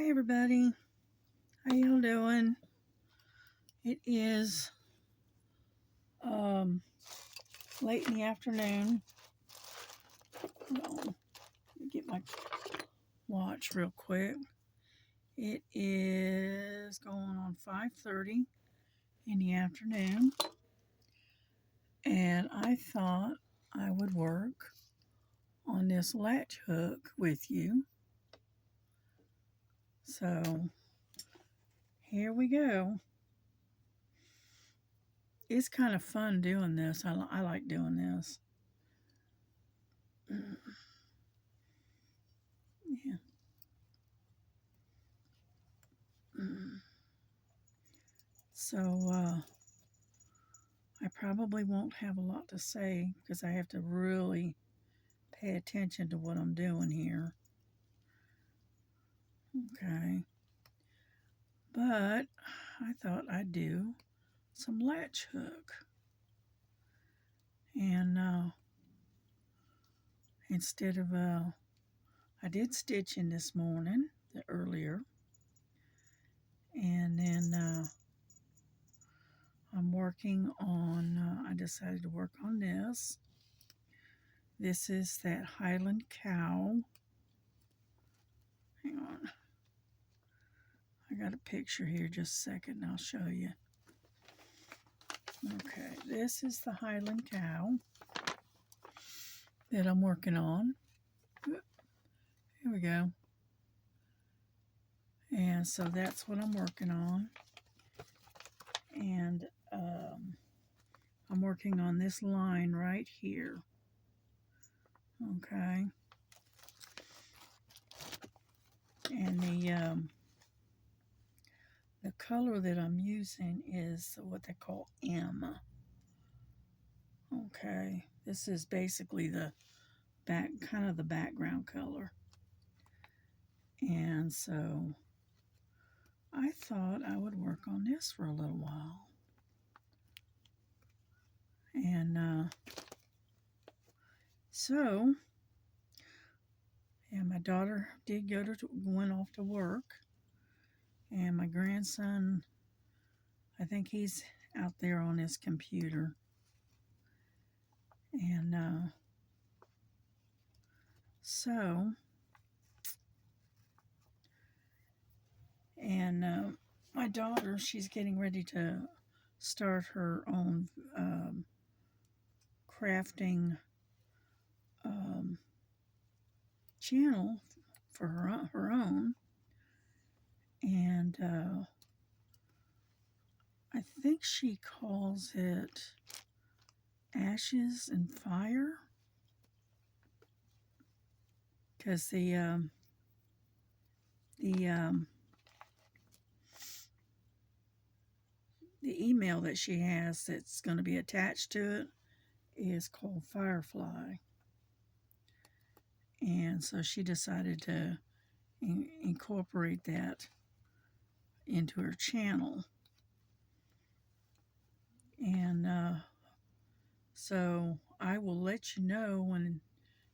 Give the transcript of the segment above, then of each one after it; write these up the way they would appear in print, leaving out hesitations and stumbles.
Hey everybody, how y'all doing? It is um, late in the afternoon. Hold on, let me get my watch real quick. It is going on 5:30 in the afternoon, and I thought I would work on this latch hook with you. So here we go. It's kind of fun doing this. I like doing this. Yeah. So I probably won't have a lot to say because I have to really pay attention to what I'm doing here. Okay. But I thought I'd do some latch hook. And instead of, I did stitching this morning, earlier. And then I'm working on, I decided to work on this. This is that Highland cow. Hang on. I got a picture here, just a second, and I'll show you. Okay, this is the Highland cow that I'm working on. Here we go. And so that's what I'm working on. And I'm working on this line right here. Okay. And the color that I'm using is what they call M. Okay. This is basically the kind of the background color. And so I thought I would work on this for a little while. And so, yeah, my daughter did went off to work, and my grandson, I think he's out there on his computer. And so, and my daughter, she's getting ready to start her own crafting channel for her own. And I think she calls it Ashes and Fire, because the email that she has that's going to be attached to it is called Firefly. And so she decided to incorporate that into her channel. And so I will let you know when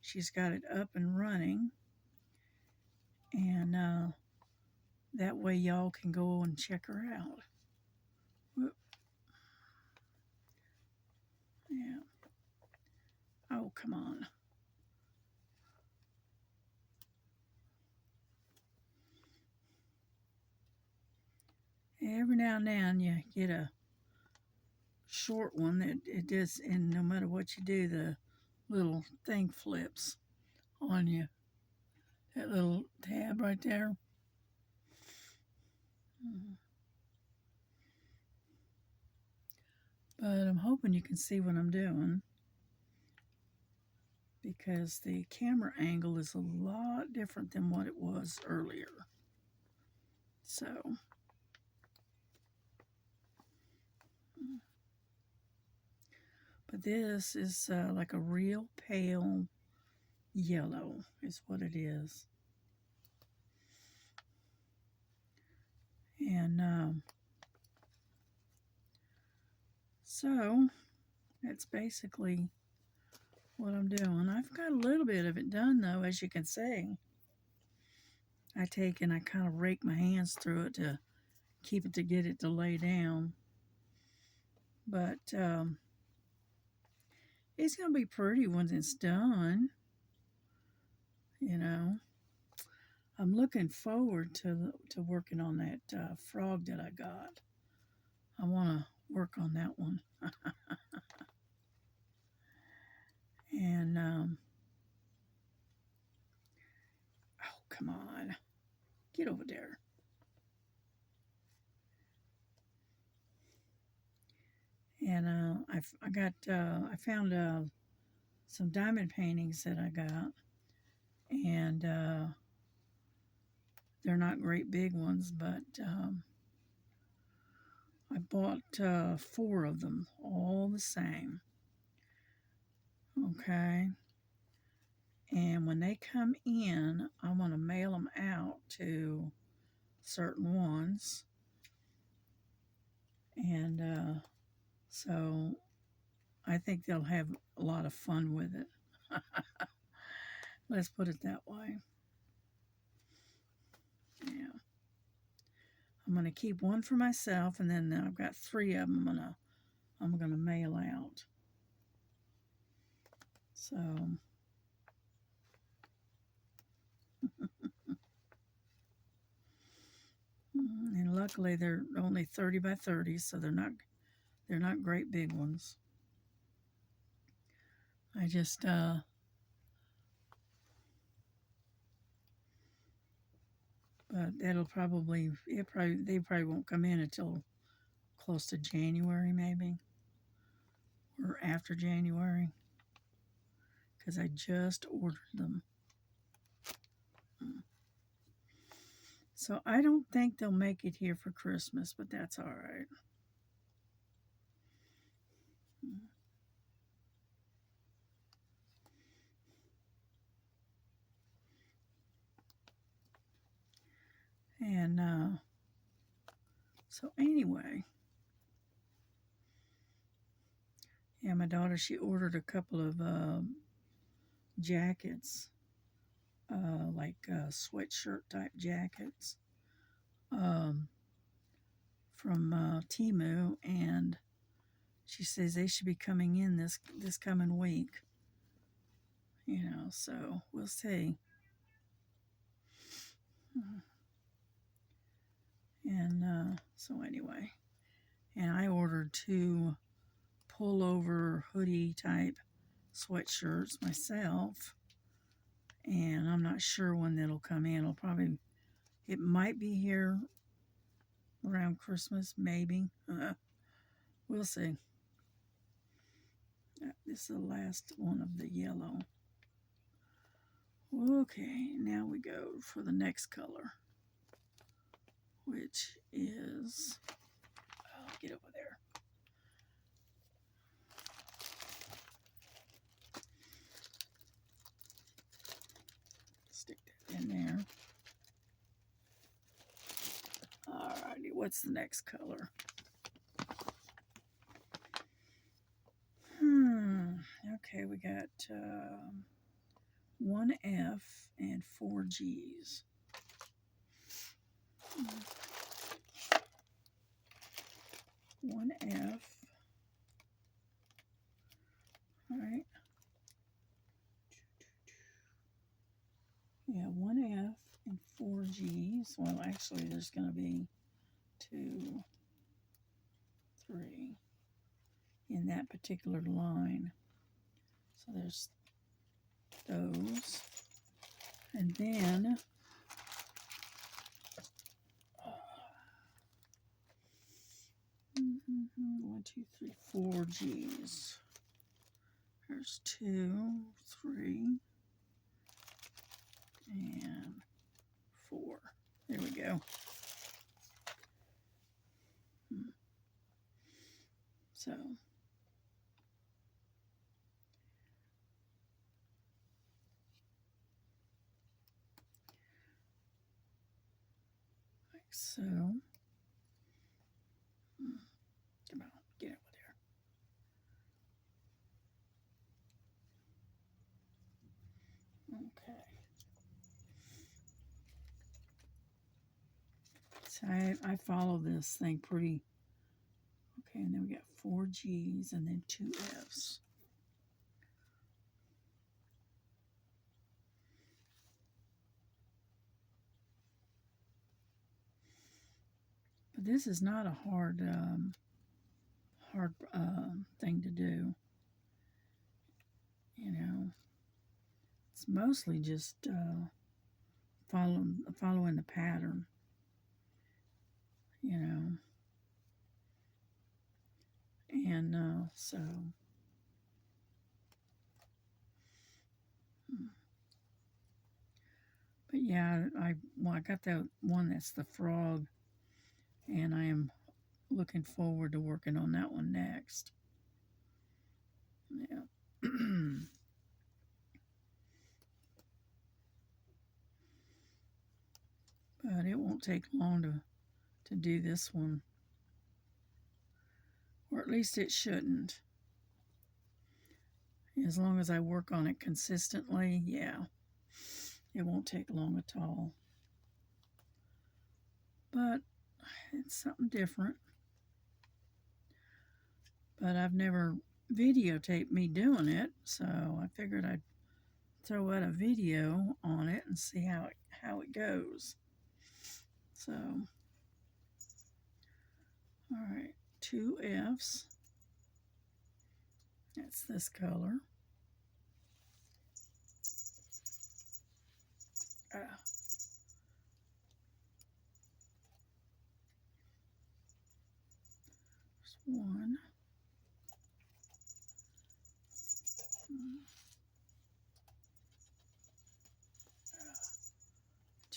she's got it up and running. And that way y'all can go and check her out. Whoop. Yeah. Oh, come on. Every now and then you get a short one that it does, and no matter what you do, the little thing flips on you. That little tab right there. But I'm hoping you can see what I'm doing, because the camera angle is a lot different than what it was earlier. So, but this is like a real pale yellow is what it is. And so that's basically what I'm doing. I've got a little bit of it done though, as you can see. I take and I kind of rake my hands through it to keep it to get it to lay down. But it's going to be pretty when it's done. You know, I'm looking forward to working on that frog that I got. I want to work on that one. And oh, come on, get over there. And I found some diamond paintings that I got, and they're not great big ones, but I bought 4 of them, all the same. Okay. And when they come in, I want to mail them out to certain ones. And so I think they'll have a lot of fun with it. Let's put it that way. Yeah. I'm going to keep one for myself, and then I've got 3 of them I'm gonna mail out. So and luckily they're only 30 by 30, so they're not great big ones. I just but they probably won't come in until close to January, maybe, or after January, because I just ordered them. So I don't think they'll make it here for Christmas, but that's all right. And so anyway, yeah, my daughter, she ordered a couple of jackets, like sweatshirt type jackets, from Temu, and she says they should be coming in this coming week. So we'll see. And so anyway, and I ordered 2 pullover hoodie type sweatshirts myself, and I'm not sure when that'll come in. It might be here around Christmas, maybe. We'll see. This is the last one of the yellow. Okay, now we go for the next color, which is, get over there. Stick that in there. Alrighty, what's the next color? Okay, we got 1F and 4 Gs. One F. All right. Yeah, 1F and 4 Gs. Well, actually, there's going to be 2, 3 in that particular line. So there's those. And then 1, 2, 3, 4 Gs. There's 2, 3, and 4. There we go. So like so. Come on, get over there. Okay. I follow this thing pretty. Okay, and then we got 4 G's and then 2 F's. But this is not a hard thing to do. You know, it's mostly just following the pattern. You know, and so. But yeah, I got that one that's the frog, and I am looking forward to working on that one next. Yeah. But it won't take long to do this one. Or at least it shouldn't. As long as I work on it consistently, yeah, it won't take long at all. But it's something different. But I've never videotaped me doing it, so I figured I'd throw out a video on it and see how it goes. So, all right, 2 F's. That's this color. There's 1.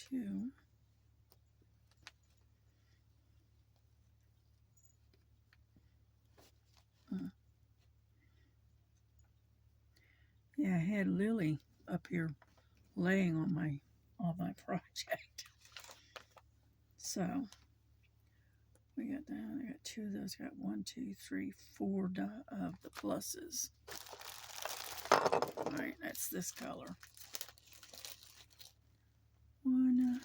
2. Yeah, I had Lily up here laying on my project. So we got that. I got 2 of those. Got 1, 2, 3, 4 of the pluses. All right, that's this color. 1,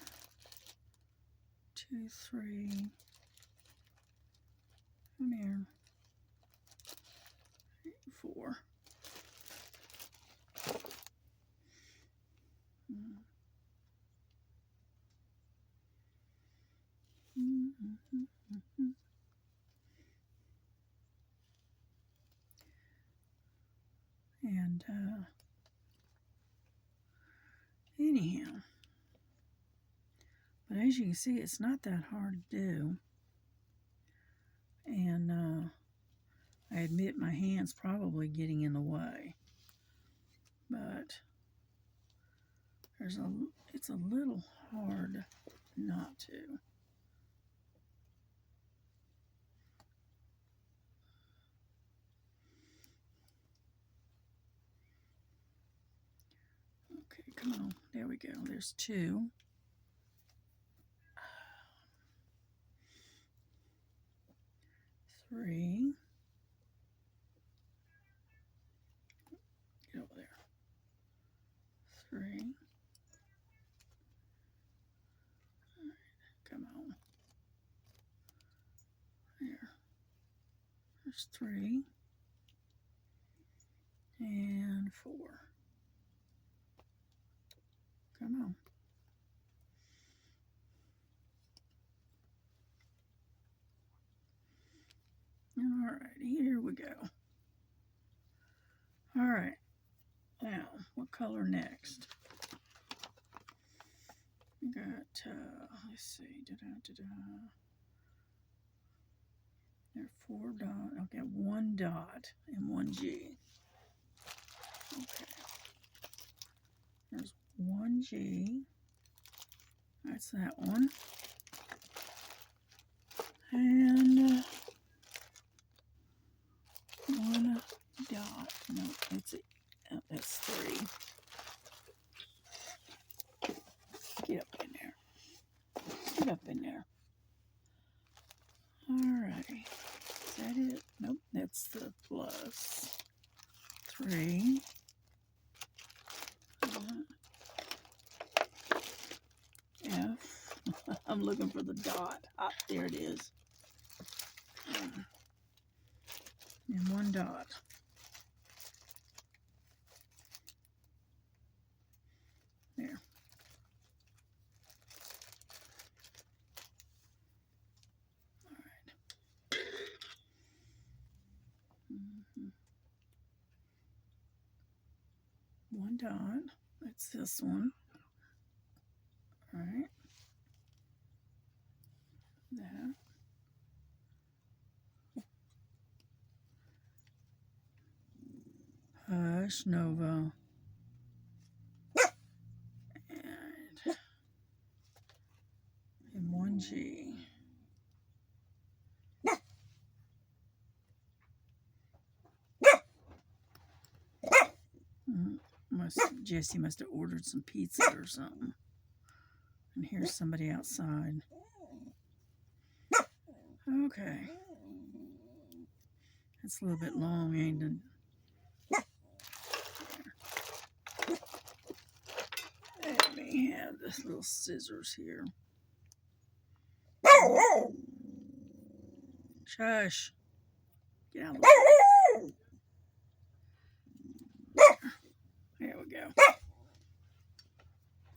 2, 3. Come here. 4. And anyhow, but as you can see, it's not that hard to do. And I admit my hand's probably getting in the way, but it's a little hard not to. Okay, come on. There we go. There's 2. 3. Get over there. 3. All right, come on. There. There's 3. And 4. Come on. All right, here we go. All right, now what color next? We got, let's see, There are 4 dots. Okay, 1 dot and 1 G. Okay. There's 1 G. That's that one. And 1 dot. No, that's it. Oh, that's 3. Get up in there. Get up in there. Alrighty. Is that it? Nope, that's the plus. 3. F. I'm looking for the dot. Ah, there it is. And one dot. There. All right. One dot. That's this one. All right. That. Hush, Nova. And one G. Jesse must have ordered some pizza or something. And here's somebody outside. Okay. That's a little bit long, ain't it? Let me have this little scissors here. Shush. Get out of the way. There we go.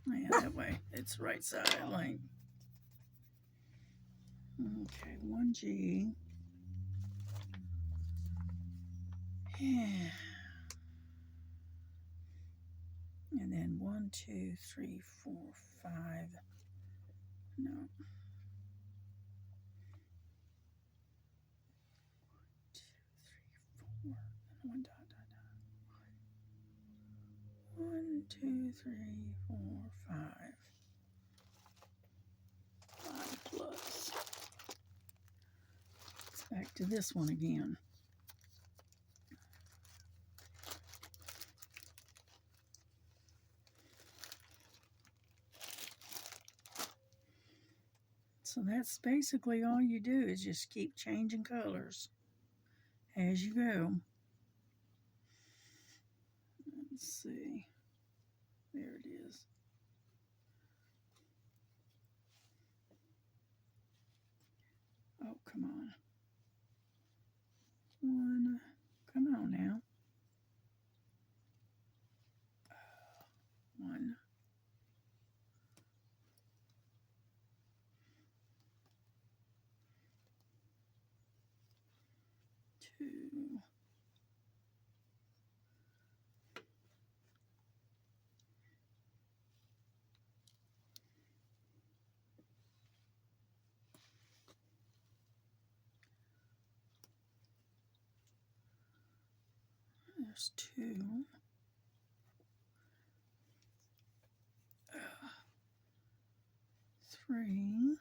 Yeah, that way. It's right side length. Okay, 1G. Yeah. And then 1, 2, 3, 4, 5. No. 2, 3, 4. And 1 dot, dot, dot. 1, 2, 3, 4, 5. 5 plus. It's back to this one again. So that's basically all you do is just keep changing colors as you go. Let's see. There it is. Oh, come on. One. Come on now. 1. 2. There's 2. 3.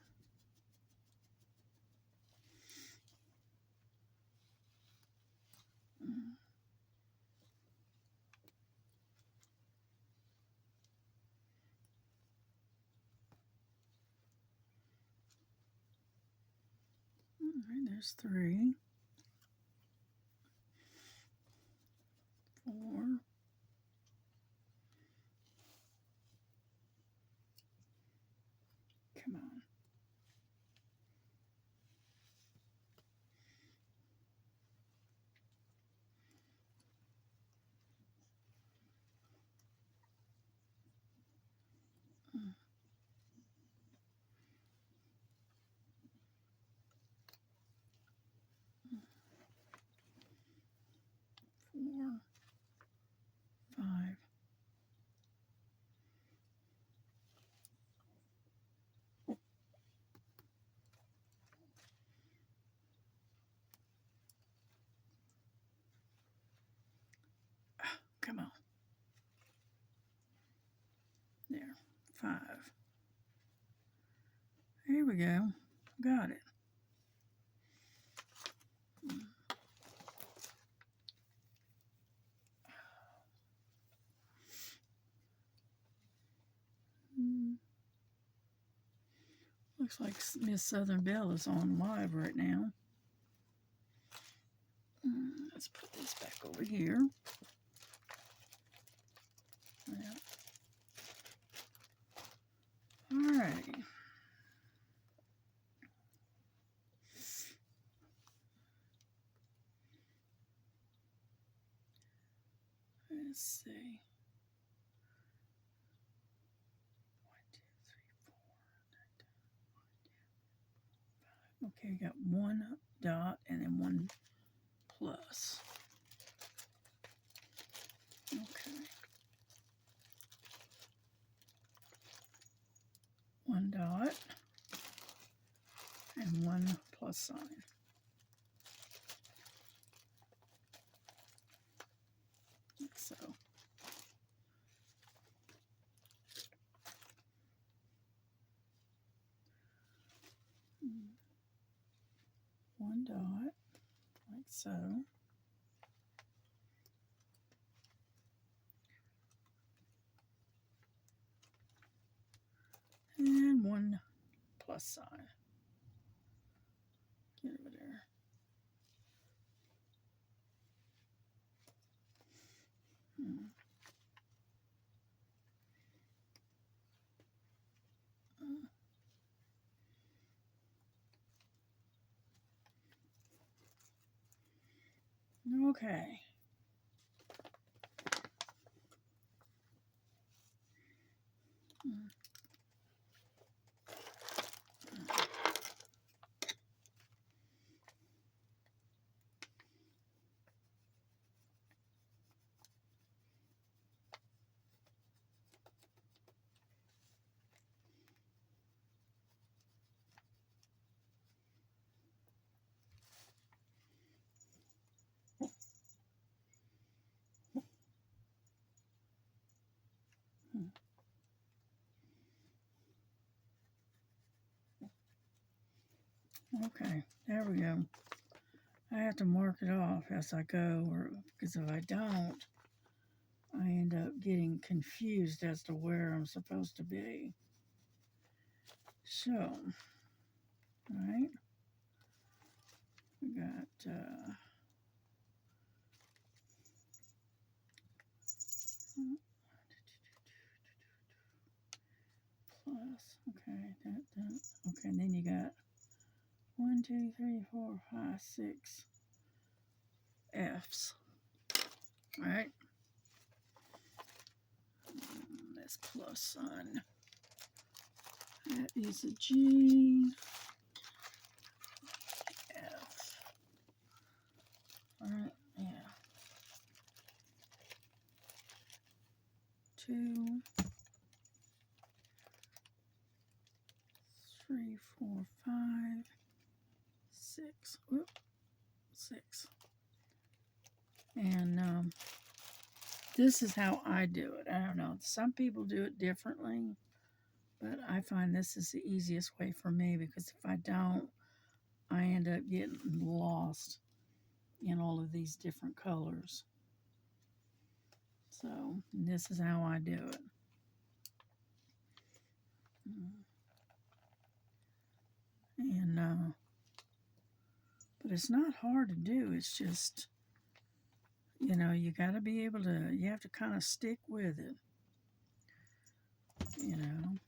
All right, there's 3. 4. Come on. 4, 5. Come on. There. 5. Here we go. Got it. Looks like Miss Southern Belle is on live right now. Let's put this back over here. Yeah. All right. Let's see. 1, 2, 3, 4. Okay, got one dot and then one plus. Okay. One dot and one plus sign. Like so. One dot, like so. And one plus sign. Get over there. Okay. Okay, there we go. I have to mark it off as I go, or because if I don't, I end up getting confused as to where I'm supposed to be. So, all right, we got plus. Okay, that. Okay, and then you got 1, 2, 3, 4, 5, 6 F's. All right. This plus sign. That is a G. F. All right. Yeah. 2, 3, 4, 5, 6. Whoop, 6. And this is how I do it. I don't know. Some people do it differently, but I find this is the easiest way for me because if I don't, I end up getting lost in all of these different colors. So this is how I do it. And but it's not hard to do. It's just, you know, you got to be able to, you have to kind of stick with it, you know.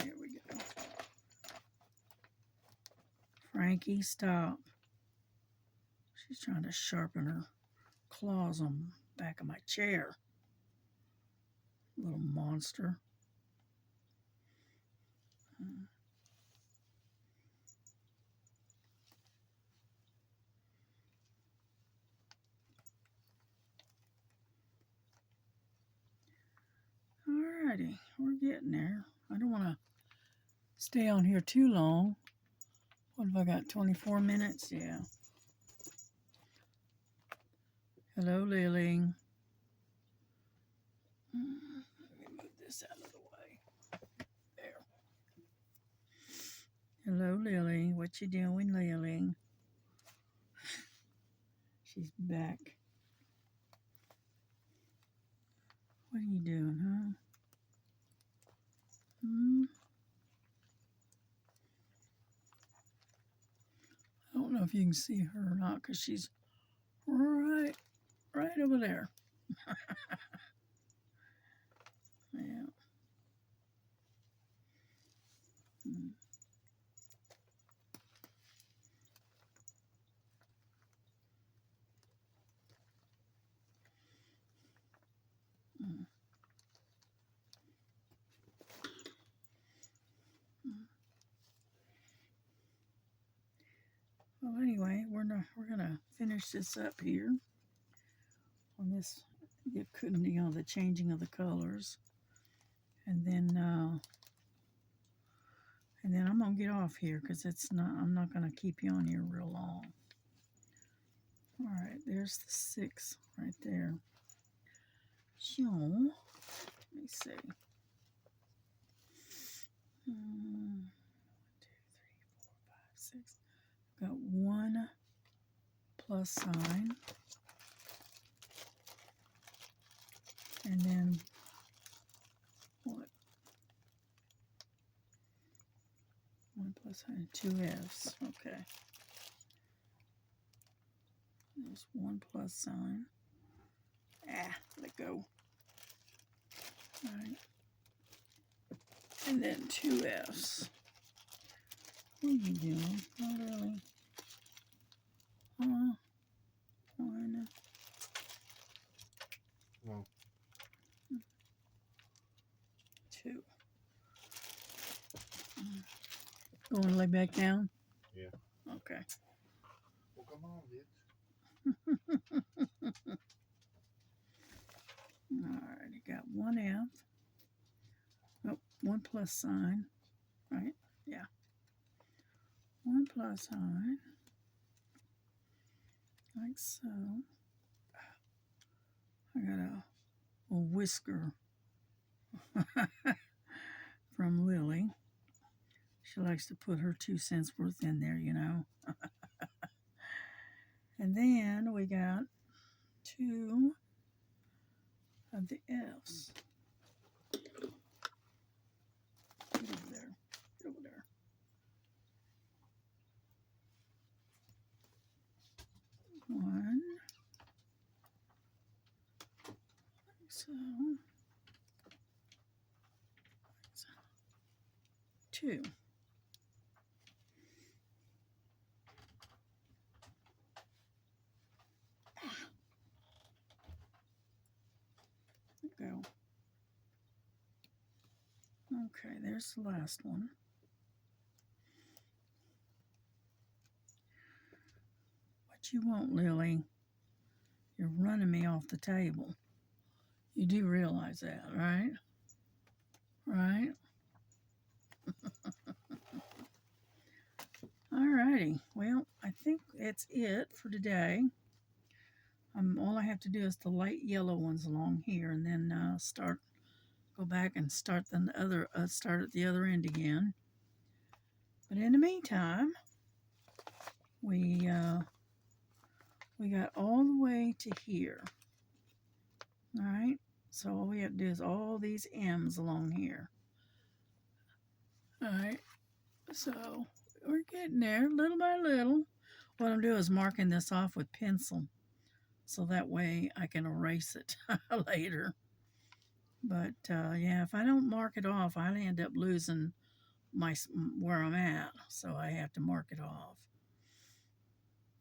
Here we go. Frankie, stop. She's trying to sharpen her claws on the back of my chair. Little monster. Alrighty, we're getting there. I don't want to stay on here too long. What have I got, 24 minutes? Yeah. Hello, Lily. Let me move this out of the way. There. Hello, Lily. What you doing, Lily? She's back. What are you doing, huh? I don't know if you can see her or not because she's right over there. Yeah. we're gonna finish this up here on this, the changing of the colors, and then I'm gonna get off here because I'm not gonna keep you on here real long. All right, there's the 6 right there. So let me see. 1, 2, 3, 4, 5, 6. Got 1 plus sign, and then what? 1 plus sign, 2 F's. Okay. There's 1 plus sign. Let go. All right. And then 2 F's. What are you doing? Not really. 1. No. 2. Going to lay back down? Yeah. Okay. Well, come on, bitch. Alright, you got 1 F. Oh, 1 plus sign. Right? Yeah. 1 plus sign. Like so. I got a whisker from Lily. She likes to put her 2 cents worth in there, you know. And then we got 2 of the F's. Get over there. Get over there. One. So. 2. Go. Okay, there's the last one. What you want, Lily? You're running me off the table. You do realize that, right? Right? Alrighty. Well, I think that's it for today. All I have to do is the light yellow ones along here, and then go back and start start at the other end again. But in the meantime, we got all the way to here. All right. So all we have to do is all these M's along here. All right. So we're getting there little by little. What I'm doing is marking this off with pencil, so that way I can erase it later. But yeah, if I don't mark it off, I'll end up losing where I'm at. So I have to mark it off.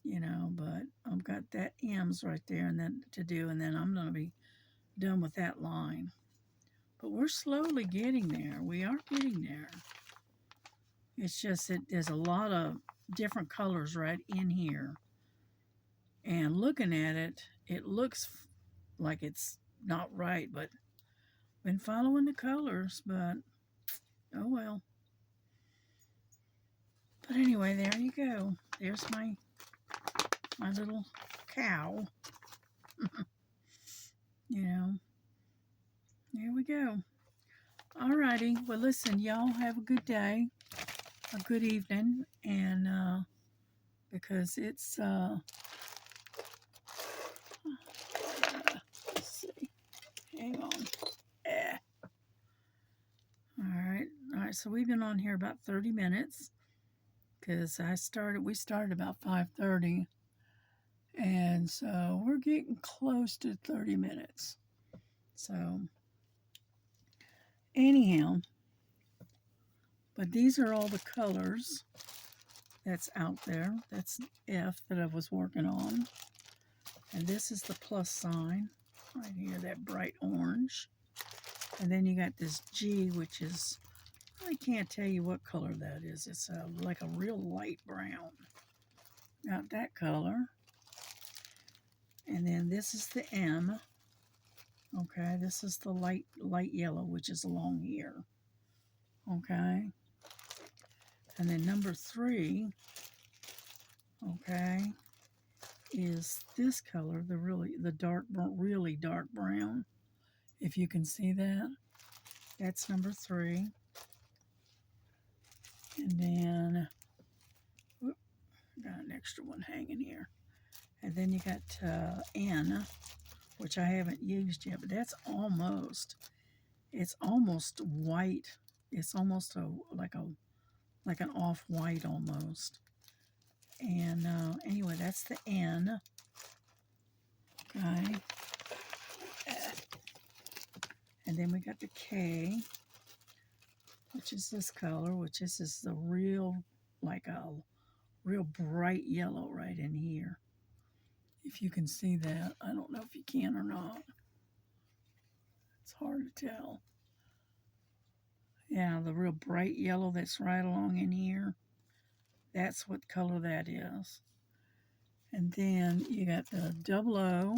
You know, but I've got that M's right there and then to do, and then I'm going to be done with that line. But we're slowly getting there. We are getting there. It's just that there's a lot of different colors right in here. And looking at it, it looks like it's not right, but been following the colors, but oh well. But anyway, there you go. There's my little cow. You know, there we go. Alrighty, well listen, y'all have a good day, a good evening, and because it's let's see, hang on. All right, so we've been on here about 30 minutes because we started about 5:30, and so we're getting close to 30 minutes. So anyhow, but these are all the colors that's out there. That's F that I was working on. And this is the plus sign right here, that bright orange. And then you got this G, which is, I can't tell you what color that is. It's like a real light brown. got that color. And then this is the M. Okay, this is the light yellow, which is along here. Okay. And then number 3, okay, is this color, the really dark brown. If you can see that, that's number 3. And then, got an extra one hanging here. And then you got N, which I haven't used yet, but that's it's almost white. It's almost like an off-white almost. And anyway, that's the N. Okay. And then we got the K, which is this color, which is the real bright yellow right in here. If you can see that. I don't know if you can or not. It's hard to tell. Yeah, the real bright yellow that's right along in here. That's what color that is. And then you got the 00,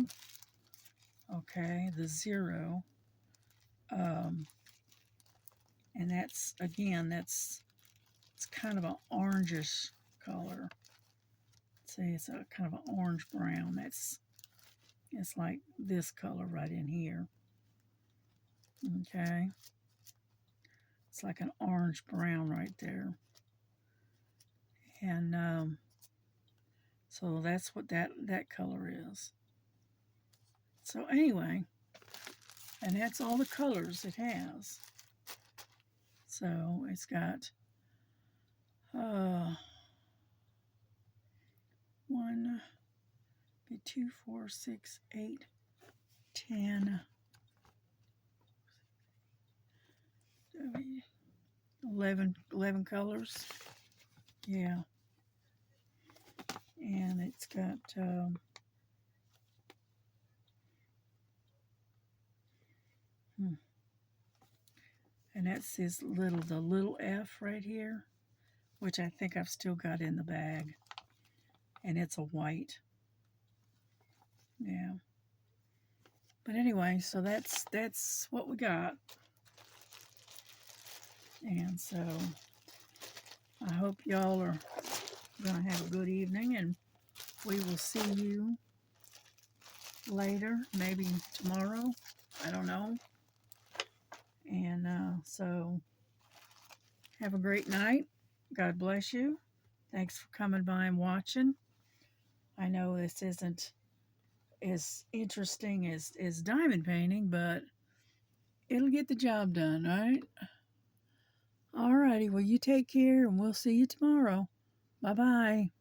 okay, the 0. And that's, again, it's kind of an orangish color. See, it's a kind of an orange brown. It's like this color right in here. Okay. It's like an orange brown right there. And so that's what that color is. So anyway, and that's all the colors it has. So it's got 1, 2, 4, 6, 8, 10, 11 colors. Yeah. And it's got and that's the little F right here, which I think I've still got in the bag. And it's a white. Yeah. But anyway, so that's what we got. And so I hope y'all are going to have a good evening, and we will see you later, maybe tomorrow. I don't know. And so have a great night. God bless you. Thanks for coming by and watching. I know this isn't as interesting as diamond painting, but it'll get the job done, right? Alrighty, well, you take care, and we'll see you tomorrow. Bye-bye.